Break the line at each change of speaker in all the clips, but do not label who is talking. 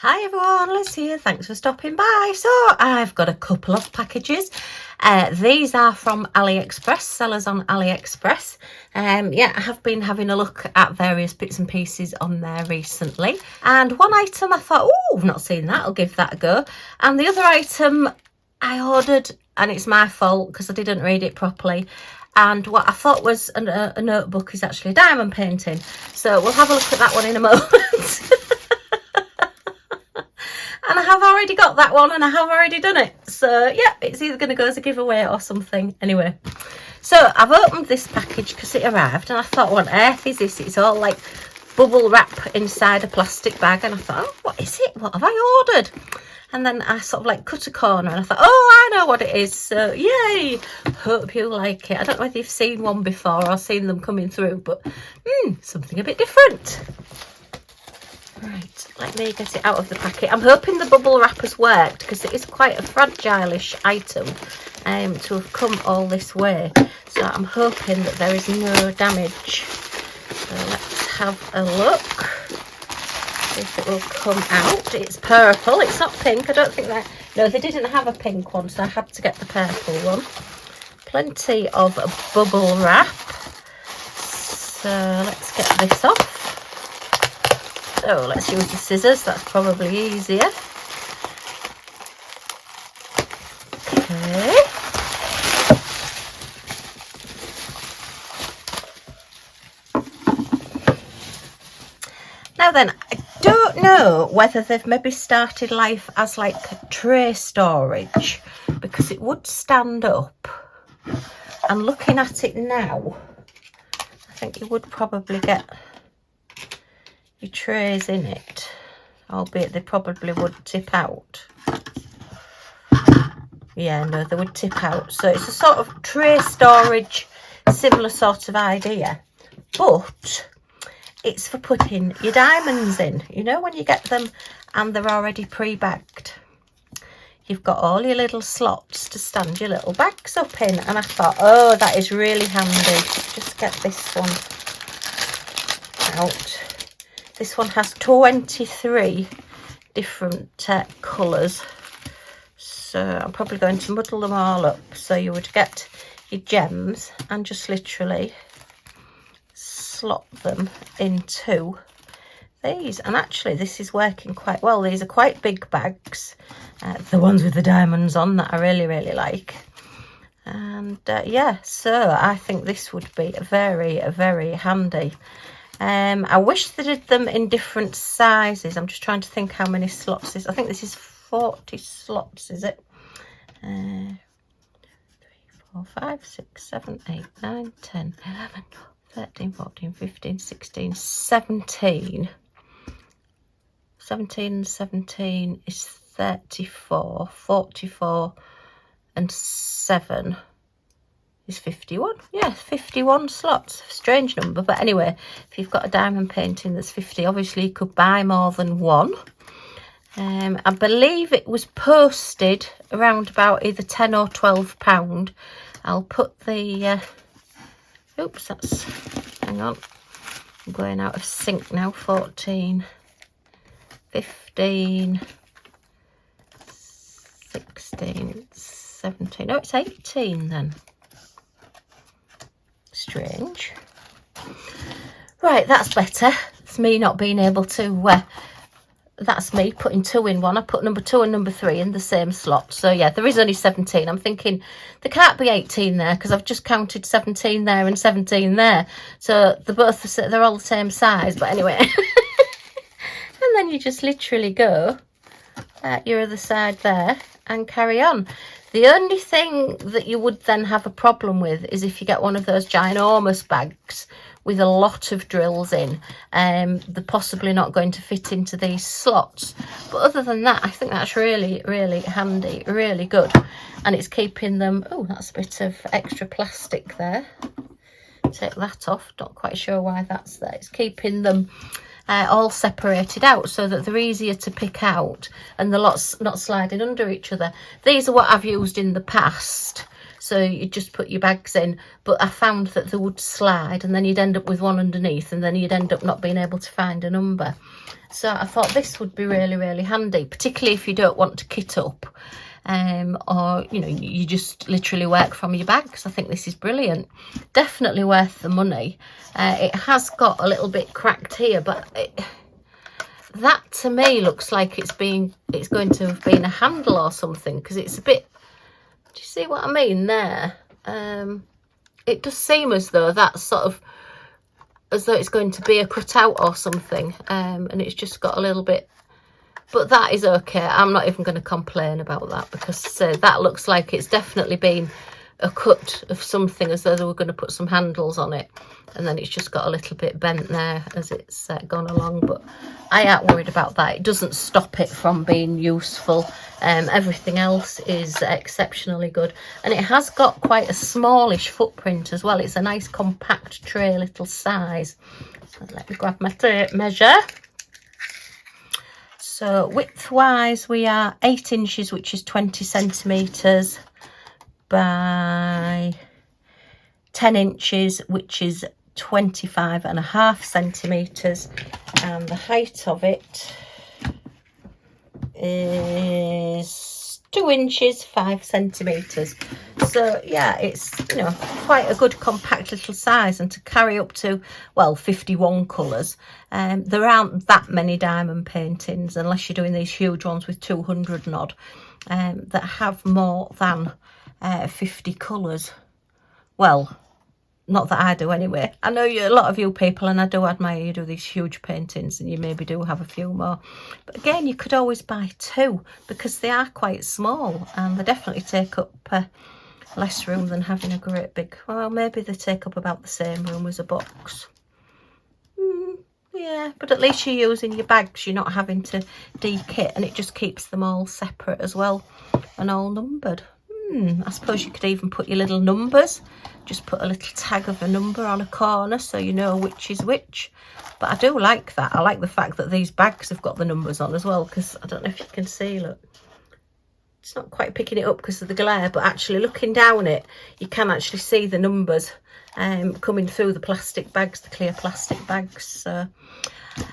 Hi everyone, Liz here. Thanks for stopping by. So I've got a couple of packages. These are from AliExpress, sellers on AliExpress. Yeah, I have been having a look at various bits and pieces on there recently. And one item I thought, oh, I've not seen that, I'll give that a go. And the other item I ordered, and it's my fault because I didn't read it properly. And what I thought was a notebook is actually a diamond painting. So we'll have a look at that one in a moment. And I have already got that one and I have already done it. So yeah, it's either going to go as a giveaway or something. Anyway, so I've opened this package because it arrived and I thought, what on earth is this? It's all like bubble wrap inside a plastic bag. And I thought, oh, what is it? What have I ordered? And then I sort of like cut a corner and I thought, oh, I know what it is. So yay, hope you like it. I don't know whether you've seen one before or seen them coming through, but something a bit different. Right, let me get it out of the packet. I'm hoping the bubble wrap has worked because it is quite a fragile-ish item to have come all this way. So I'm hoping that there is no damage. So let's have a look. See if it will come out. It's purple, it's not pink. I don't think that... No, they didn't have a pink one, so I had to get the purple one. Plenty of bubble wrap. So let's get this off. So let's use the scissors, that's probably easier. Okay. Now then, I don't know whether they've maybe started life as like tray storage, because it would stand up. And looking at it now, I think you would probably get your trays in it, albeit they probably would tip out. Yeah, no, they would tip out. So it's a sort of tray storage, similar sort of idea, but it's for putting your diamonds in. You know, when you get them and they're already pre-bagged, you've got all your little slots to stand your little bags up in. And I thought, oh, that is really handy. Just get this one out. This one has 23 different colours, so I'm probably going to muddle them all up. So you would get your gems and just literally slot them into these. And actually this is working quite well. These are quite big bags, the ones with the diamonds on that I really, really like. And yeah, so I think this would be very, very handy. I wish they did them in different sizes. I'm just trying to think how many slots this. I think this is 40 slots, is it? 3, 4, 5, 6, 7, 8, 9, 10, 11, 13, 14, 15, 16, 17. 17 and 17 is 34. 44 and 7 is 51. Yeah, 51 slots. Strange number, but anyway, if you've got a diamond painting that's 50, obviously you could buy more than one. I believe it was posted around about either 10 or 12 pound. I'll put the oops, that's, hang on, I'm going out of sync now. 14, 15, 16, 17. No, it's 18 then. Strange. Right, that's better. It's me not being able to that's me putting 2 in one. I put number 2 and number 3 in the same slot. So yeah, there is only 17. I'm thinking there can't be 18 there because I've just counted 17 there and 17 there. So they're all the same size. But anyway, and then you just literally go at your other side there and carry on. The only thing that you would then have a problem with is if you get one of those ginormous bags with a lot of drills in. They're possibly not going to fit into these slots. But other than that, I think that's really, really handy, really good. And it's keeping them... Oh, that's a bit of extra plastic there. Take that off. Not quite sure why that's there. It's keeping them... all separated out so that they're easier to pick out and the lots not sliding under each other. These are what I've used in the past So you just put your bags in, but I found that they would slide and then you'd end up with one underneath and then you'd end up not being able to find a number. So I thought this would be really, really handy, particularly if you don't want to kit up, or, you know, you just literally work from your bags. I think this is brilliant. Definitely worth the money. It has got a little bit cracked here, but that to me looks like it's going to have been a handle or something, because it's a bit, do you see what I mean there? It does seem as though that's sort of, as though it's going to be a cutout or something, and it's just got a little bit, but that is okay. I'm not even going to complain about that, because that looks like it's definitely been a cut of something, as though they were going to put some handles on it, and then it's just got a little bit bent there as it's gone along. But I ain't worried about that. It doesn't stop it from being useful. Everything else is exceptionally good, and it has got quite a smallish footprint as well. It's a nice compact tray little size. Let me grab my tape measure. So width wise we are 8 inches, which is 20 centimeters, by 10 inches, which is 25.5 centimeters, and the height of it is 2 inches 5 centimeters. So yeah, it's, you know, quite a good compact little size, and to carry up to, well, 51 colours. There aren't that many diamond paintings, unless you're doing these huge ones with 200 and odd, that have more than 50 colours. Well, not that I do anyway. I know a lot of you people, and I do admire you, do these huge paintings, and you maybe do have a few more. But again, you could always buy 2, because they are quite small, and they definitely take up less room than having a great big, well, maybe they take up about the same room as a box. Yeah, but at least you're using your bags, you're not having to de-kit, and it just keeps them all separate as well and all numbered. I suppose you could even put your little numbers, just put a little tag of a number on a corner so you know which is which. But I do like that. I like the fact that these bags have got the numbers on as well, because I don't know if you can see, look. It's not quite picking it up because of the glare, but actually looking down it, you can actually see the numbers coming through the plastic bags, the clear plastic bags. So yeah,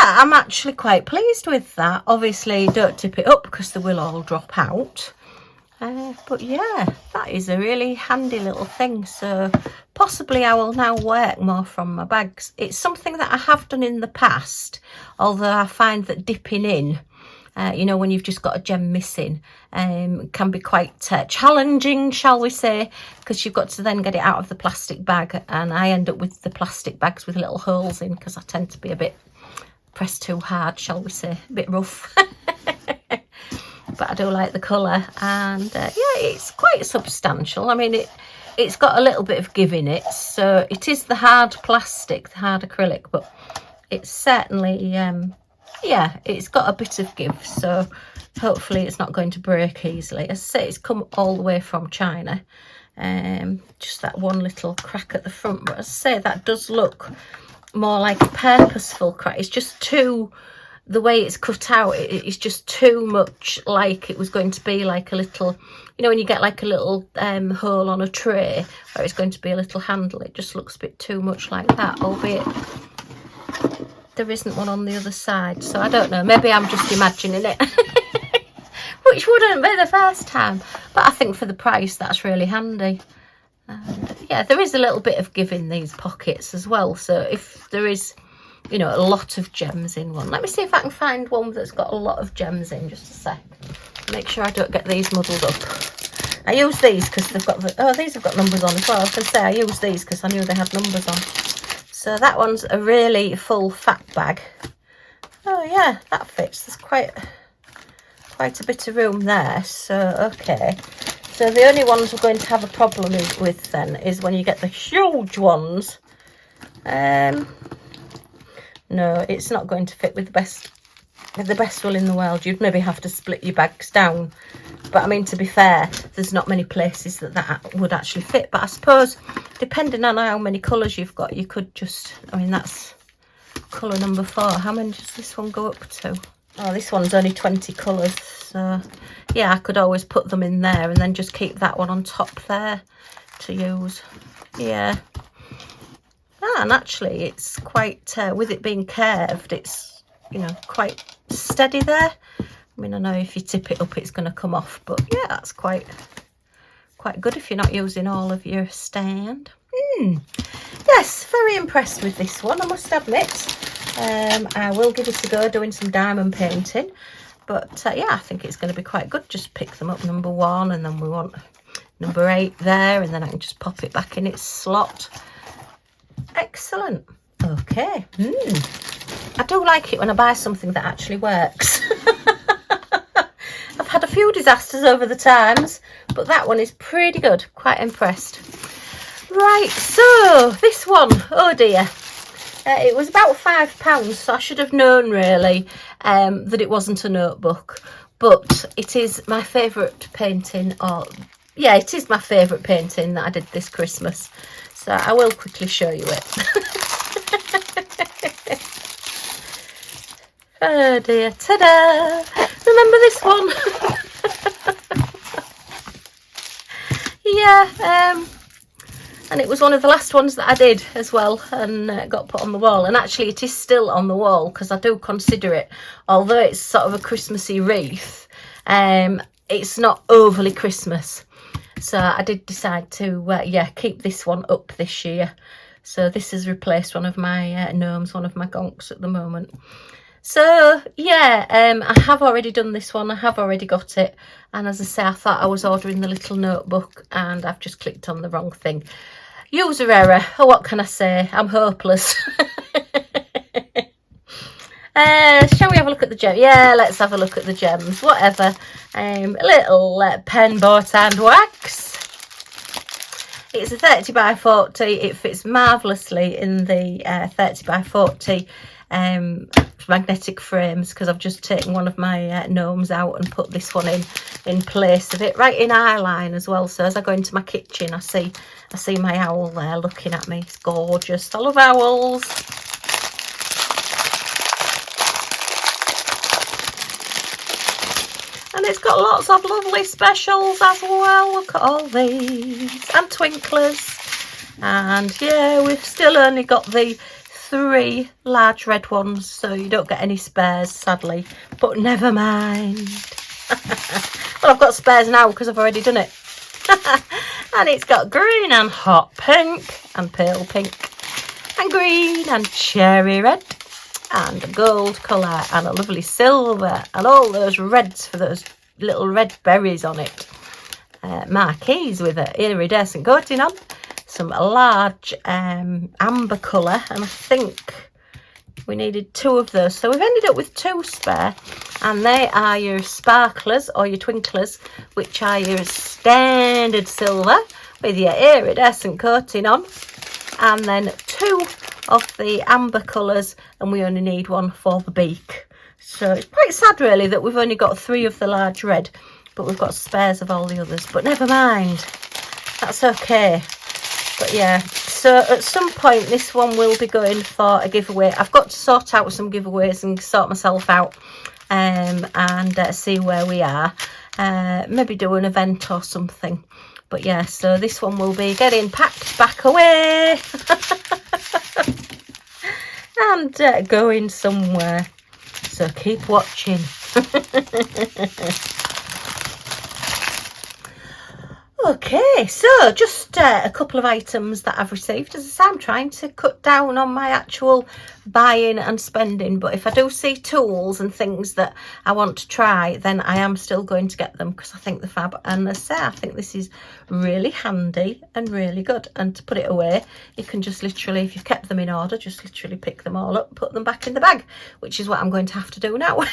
I'm actually quite pleased with that. Obviously don't tip it up because they will all drop out. But yeah, that is a really handy little thing. So possibly I will now work more from my bags. It's something that I have done in the past, although I find that dipping in, you know, when you've just got a gem missing, can be quite challenging, shall we say, because you've got to then get it out of the plastic bag, and I end up with the plastic bags with little holes in, because I tend to be a bit pressed too hard, shall we say, a bit rough. But I do like the colour, and yeah, it's quite substantial. I mean, it's got a little bit of give in it, so it is the hard plastic, the hard acrylic, but it's certainly, yeah, it's got a bit of give, so hopefully it's not going to break easily. As I say, it's come all the way from China, just that one little crack at the front, but as I say, that does look more like a purposeful crack. It's just too, the way it's cut out, it's just too much like it was going to be like a little, you know, when you get like a little hole on a tray where it's going to be a little handle, it just looks a bit too much like that, albeit there isn't one on the other side. So I don't know, maybe I'm just imagining it, which wouldn't be the first time, but I think for the price that's really handy. And yeah, there is a little bit of give in these pockets as well, so if there is, you know, a lot of gems in one, let me see if I can find one that's got a lot of gems in, just a sec, make sure I don't get these muddled up. I use these because they've got the, oh, these have got numbers on as well. I was going to say I use these because I knew they had numbers on. So that one's a really full fat bag. Oh yeah, that fits. There's quite a bit of room there. So okay, so the only ones we're going to have a problem with then is when you get the huge ones. No, it's not going to fit with the best will in the world. You'd maybe have to split your bags down, but I mean, to be fair, there's not many places that would actually fit. But I suppose depending on how many colours you've got, you could just, I mean, that's colour number 4. How many does this one go up to? Oh, this one's only 20 colours, so yeah, I could always put them in there and then just keep that one on top there to use. Yeah. And actually it's quite, with it being curved, it's, you know, quite steady there. I mean, I know if you tip it up it's going to come off, but yeah, that's quite good if you're not using all of your stand. Yes, very impressed with this one, I must admit. I will give it a go doing some diamond painting, but yeah, I think it's going to be quite good. Just pick them up, number 1, and then we want number 8 there, and then I can just pop it back in its slot. Excellent. Okay. I do like it when I buy something that actually works. I've had a few disasters over the times, but that one is pretty good. Quite impressed. Right, so this one, oh dear. It was about £5, so I should have known really that it wasn't a notebook. But it is my favourite painting, yeah, it is my favourite painting that I did this Christmas. So I will quickly show you it. Oh dear, ta-da! Remember this one? Yeah, and it was one of the last ones that I did as well, and got put on the wall. And actually it is still on the wall because I do consider it, although it's sort of a Christmassy wreath, it's not overly Christmas. So I did decide to yeah, keep this one up this year. So this has replaced one of my gnomes, one of my gonks at the moment. So yeah, I have already done this one. I have already got it, and as I say, I thought I was ordering the little notebook and I've just clicked on the wrong thing. User error. Oh, what can I say? I'm hopeless. Shall we have a look at the gems? Yeah, let's have a look at the gems. Whatever. A little pen bought and wax. It's a 30 by 40. It fits marvellously in the 30 by 40 magnetic frames, because I've just taken one of my gnomes out and put this one in place of it, right in eye line as well. So as I go into my kitchen, I see my owl there looking at me. It's gorgeous. I love owls. And it's got lots of lovely specials as well. Look at all these. And twinklers. And yeah, we've still only got the 3 large red ones, so you don't get any spares, sadly. But never mind. Well, I've got spares now because I've already done it. And it's got green and hot pink and pale pink and green and cherry red and a gold colour and a lovely silver and all those reds for those little red berries on it. Marquees with an iridescent coating on. Some large amber colour, and I think we needed 2 of those, so we've ended up with 2 spare, and they are your sparklers or your twinklers, which are your standard silver with your iridescent coating on, and then 2 of the amber colours, and we only need 1 for the beak. So it's quite sad really that we've only got 3 of the large red, but we've got spares of all the others. But never mind, that's okay. But yeah, so at some point this one will be going for a giveaway. I've got to sort out some giveaways and sort myself out, and see where we are. Maybe do an event or something. But yeah, so this one will be getting packed back away and going somewhere. So keep watching. Okay, so just a couple of items that I've received. As I say, I'm trying to cut down on my actual buying and spending, but if I do see tools and things that I want to try, then I am still going to get them because I think they're fab. And as I say, I think this is really handy and really good. And to put it away, you can just literally, if you've kept them in order, just literally pick them all up, put them back in the bag, which is what I'm going to have to do now.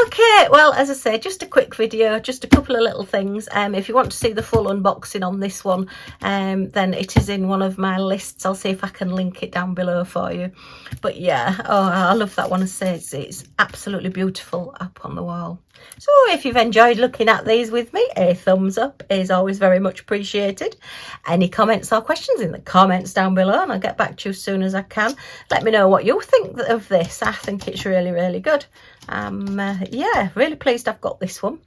Okay, well, as I say, just a quick video, just a couple of little things. If you want to see the full unboxing on this one, then it is in one of my lists. I'll see if I can link it down below for you. But yeah, oh, I love that one. I say it's absolutely beautiful up on the wall. So if you've enjoyed looking at these with me, a thumbs up is always very much appreciated. Any comments or questions in the comments down below, and I'll get back to you as soon as I can. Let me know what you think of this. I think it's really, really good. Yeah, really pleased I've got this one.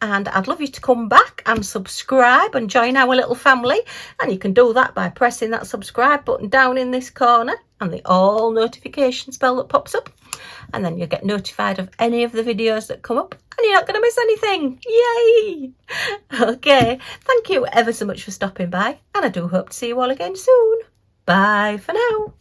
And I'd love you to come back and subscribe and join our little family. And you can do that by pressing that subscribe button down in this corner and the all notification bell that pops up. And then you'll get notified of any of the videos that come up and you're not going to miss anything. Yay! Okay, thank you ever so much for stopping by, and I do hope to see you all again soon. Bye for now.